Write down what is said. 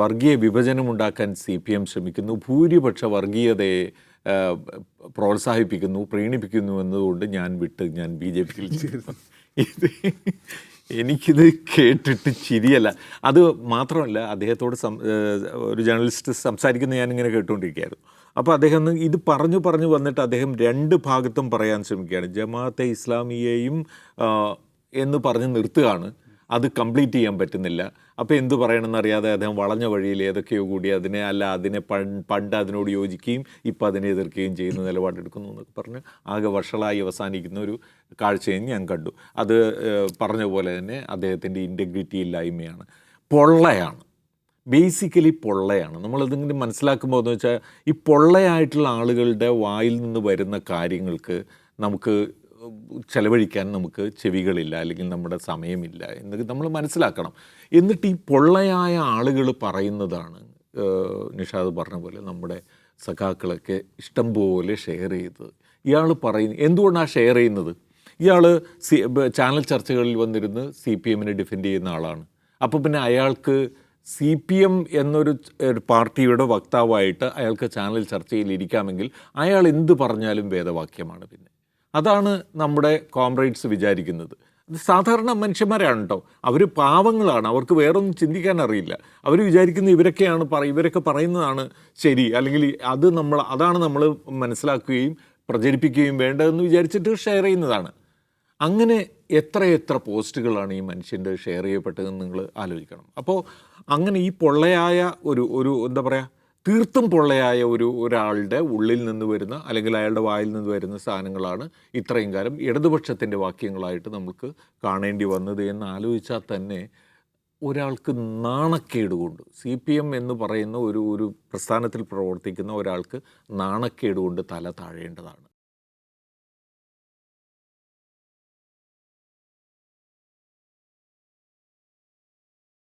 വർഗീയ വിഭജനമുണ്ടാക്കാൻ CPM ശ്രമിക്കുന്നു, ഭൂരിപക്ഷ വർഗീയതയെ പ്രോത്സാഹിപ്പിക്കുന്നു, പ്രീണിപ്പിക്കുന്നു എന്നതുകൊണ്ട് ഞാൻ BJPയിൽ ചേർന്നു. ഇത് എനിക്കിത് കേട്ടിട്ട് ചിരിയല്ല. അത് മാത്രമല്ല, അദ്ദേഹത്തോട് ഒരു ജേർണലിസ്റ്റ് സംസാരിക്കുന്ന ഞാനിങ്ങനെ കേട്ടുകൊണ്ടിരിക്കുകയായിരുന്നു. അപ്പോൾ അദ്ദേഹം ഇത് പറഞ്ഞു വന്നിട്ട് അദ്ദേഹം രണ്ട് ഭാഗത്തും പറയാൻ ശ്രമിക്കുകയാണ്. ജമാഅത്തെ ഇസ്ലാമിയെയും എന്ന് പറഞ്ഞ് നിർത്തുകയാണ്, അത് കംപ്ലീറ്റ് ചെയ്യാൻ പറ്റുന്നില്ല. അപ്പോൾ എന്ത് പറയണമെന്ന് അറിയാതെ അദ്ദേഹം വളഞ്ഞ വഴിയിൽ ഏതൊക്കെയോ കൂടി അതിനെ പണ്ട് അതിനോട് യോജിക്കുകയും ഇപ്പം അതിനെ എതിർക്കുകയും ചെയ്യുന്ന നിലപാടെടുക്കുന്നു എന്നൊക്കെ പറഞ്ഞ് ആകെ വഷളായി അവസാനിക്കുന്ന ഒരു കാഴ്ചയും ഞാൻ കണ്ടു. അത് പറഞ്ഞ പോലെ തന്നെ അദ്ദേഹത്തിൻ്റെ ഇൻറ്റഗ്രിറ്റി ഇല്ലായ്മയാണ്, പൊള്ളയാണ്, ബേസിക്കലി പൊള്ളയാണ്. നമ്മളതിങ്ങനെ മനസ്സിലാക്കുമ്പോൾ എന്ന് വെച്ചാൽ ഈ പൊള്ളയായിട്ടുള്ള ആളുകളുടെ വായിൽ നിന്ന് വരുന്ന കാര്യങ്ങൾക്ക് നമുക്ക് ചെലവഴിക്കാൻ നമുക്ക് ചെവികളില്ല, അല്ലെങ്കിൽ നമ്മുടെ സമയമില്ല എന്ന് നമ്മൾ മനസ്സിലാക്കണം. എന്നിട്ട് ഈ പൊള്ളയായ ആളുകൾ പറയുന്നതാണ് നിഷാദ് പറഞ്ഞ പോലെ നമ്മുടെ സഖാക്കളൊക്കെ ഇഷ്ടം പോലെ ഷെയർ ചെയ്തത്. ഇയാൾ എന്തുകൊണ്ടാണ് ഷെയർ ചെയ്യുന്നത്? ഇയാൾ ചാനൽ ചർച്ചകളിൽ വന്നിരുന്ന് CPMനെ ഡിഫെൻഡ് ചെയ്യുന്ന ആളാണ്. അപ്പോൾ പിന്നെ അയാൾക്ക് CPM എന്നൊരു പാർട്ടിയുടെ വക്താവായിട്ട് അയാൾക്ക് ചാനൽ ചർച്ചയിൽ ഇരിക്കാമെങ്കിൽ അയാൾ എന്ത് പറഞ്ഞാലും വേദവാക്യമാണ്. പിന്നെ അതാണ് നമ്മുടെ കോംറേഡ്സ് വിചാരിക്കുന്നത്. അത് സാധാരണ മനുഷ്യന്മാരാണ് കേട്ടോ, അവർ പാവങ്ങളാണ്, അവർക്ക് വേറൊന്നും ചിന്തിക്കാൻ അറിയില്ല. അവർ വിചാരിക്കുന്നത് ഇവരൊക്കെ പറയുന്നതാണ് ശരി, അല്ലെങ്കിൽ അതാണ് നമ്മൾ മനസ്സിലാക്കുകയും പ്രചരിപ്പിക്കുകയും വേണ്ടതെന്ന് വിചാരിച്ചിട്ട് ഷെയർ ചെയ്യുന്നതാണ്. അങ്ങനെ എത്ര പോസ്റ്റുകളാണ് ഈ മനുഷ്യൻ്റെ ഷെയർ ചെയ്യപ്പെട്ടതെന്ന് നിങ്ങൾ ആലോചിക്കണം. അപ്പോൾ അങ്ങനെ ഈ പൊള്ളയായ ഒരു എന്താ പറയുക, തീർത്തും പൊള്ളയായ ഒരാളുടെ ഉള്ളിൽ നിന്ന് വരുന്ന, അല്ലെങ്കിൽ അയാളുടെ വായിൽ നിന്ന് വരുന്ന സാധനങ്ങളാണ് ഇത്രയും കാലം ഇടതുപക്ഷത്തിൻ്റെ വാക്യങ്ങളായിട്ട് നമുക്ക് കാണേണ്ടി വന്നത് എന്ന് ആലോചിച്ചാൽ തന്നെ ഒരാൾക്ക് നാണക്കേട് കൊണ്ട്, CPM എന്ന് പറയുന്ന ഒരു പ്രസ്ഥാനത്തിൽ പ്രവർത്തിക്കുന്ന ഒരാൾക്ക് നാണക്കേട് കൊണ്ട് തല താഴേണ്ടതാണ്.